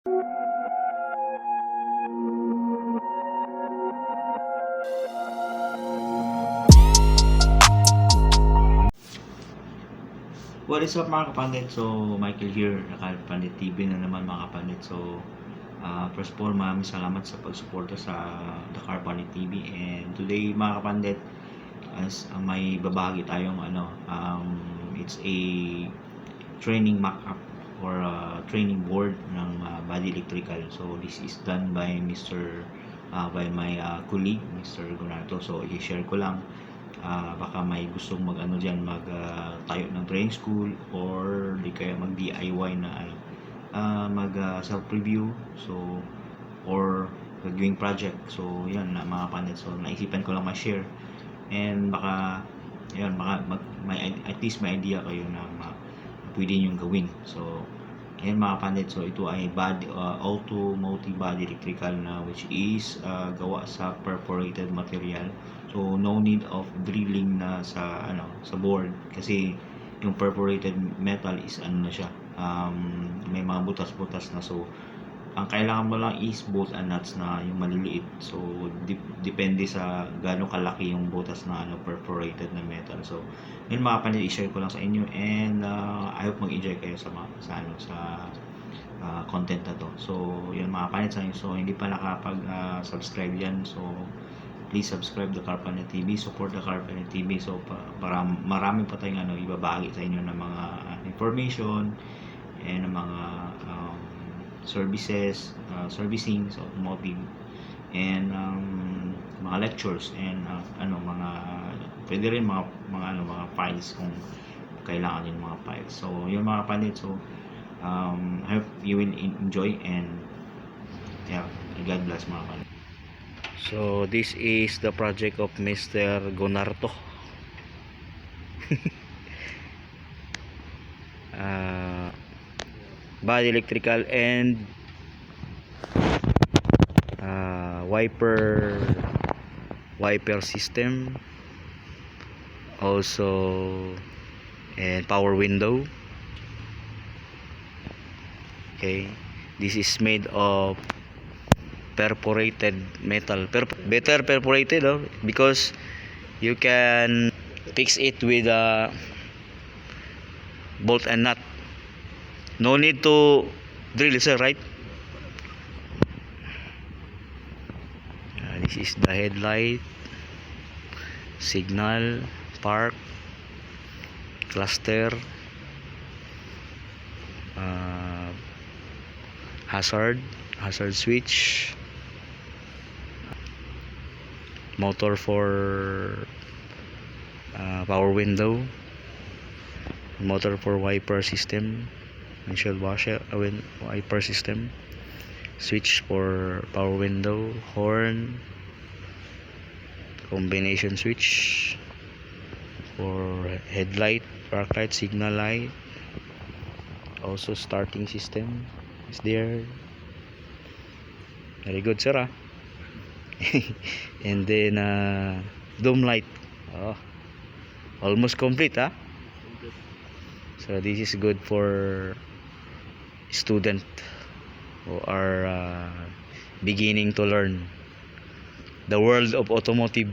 What is up mga kapandit? So, Michael here, Kapandit TV na naman mga kapandit. So, first of all, maraming salamat sa pagsuporta sa The Kapandit TV. And today mga kapandit, as may babahagi tayong it's a training mock-up or training board ng body electrical. So, this is done by by my colleague, Mr. Gonato. So, i-share ko lang. Baka may gustong tayo ng training school or di kaya mag DIY na mag self review, so or gagawing project. So yan na mga kapandit, so naisipan ko lang ma-share and baka at least may idea kayo na pwede nyo gawin. So yan mga kapandit, so ito ay automotive body electrical na which is gawa sa perforated material. So no need of drilling na sa board kasi yung perforated metal is na siya, may mga butas-butas na. So ang kailangan mo lang is bolts and nuts na yung maliliit. So depende sa gaano kalaki yung butas na perforated na metal. So yun mga kapandit, i-share ko lang sa inyo and I hope mag-enjoy kayo sa content na to. So yun mga kapandit, so hindi pa nakapag-subscribe yan, so please subscribe the Kapandit TV, support the Kapandit TV. So para marami pa tayong ibabahagi sa inyo ng mga information and mga services, servicing sa automotive and mga lectures and mga pwede rin mga files kung kailangan yung mga files. So yung mga kapandit, so I hope you will enjoy and yeah, God bless mga kapandit. So this is the project of Mr. Gonarto. Body electrical and wiper system also, and power window. Okay, this is made of perforated metal, better perforated because you can fix it with a bolt and nut. No need to drill, sir, right? This is the headlight, signal, park, cluster, hazard switch, motor for power window, motor for wiper system, windshield washer, wiper system, switch for power window, horn, combination switch for headlight, park light, signal light, also starting system is there. Very good, sir. And then dome light, almost complete, so this is good for student who are beginning to learn the world of automotive.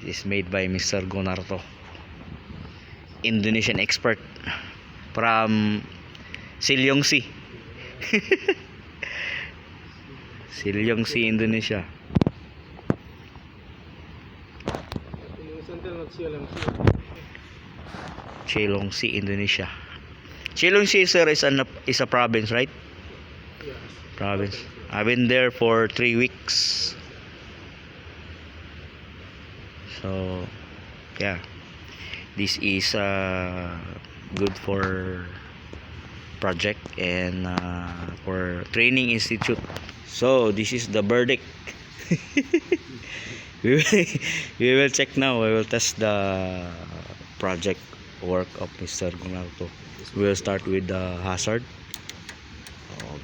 This is made by Mr. Gonarto, Indonesian expert from Silyongsi. Silyongsi, Indonesia. Silyongsi, Indonesia. Silyongsi, sir, is a province, right? Yes. Province. I've been there for 3 weeks. So yeah, this is good for project and for training institute. So this is the verdict. we will check now. We will test the project work of Mr. Gonarto. We will start with the hazard.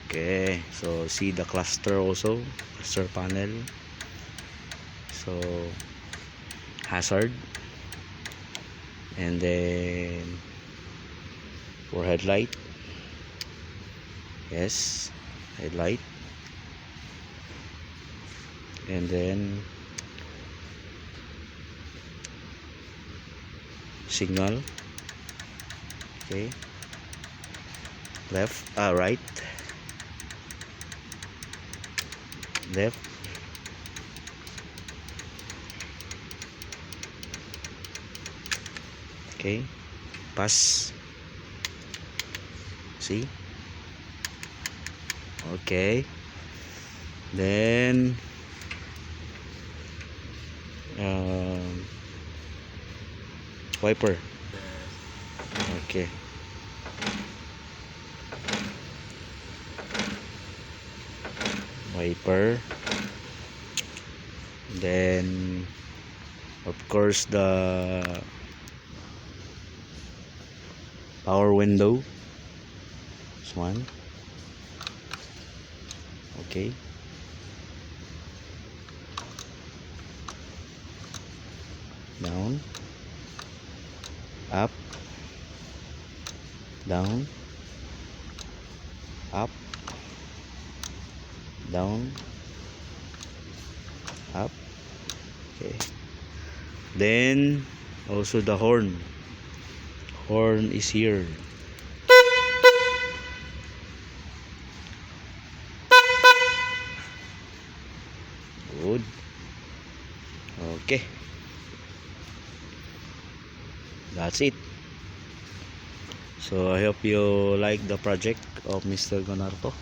Okay, so see the cluster also, cluster panel. So hazard, and then for headlight, Yes, headlight. And then signal. Okay, left, right, left, okay, pass, see, okay, then wiper, okay, wiper, then of course the power window, this one, okay, down, up, down, up, down, up, okay, then also the horn is here. Good. Okay, that's it. So I hope you like the project of Mr. Gonarto.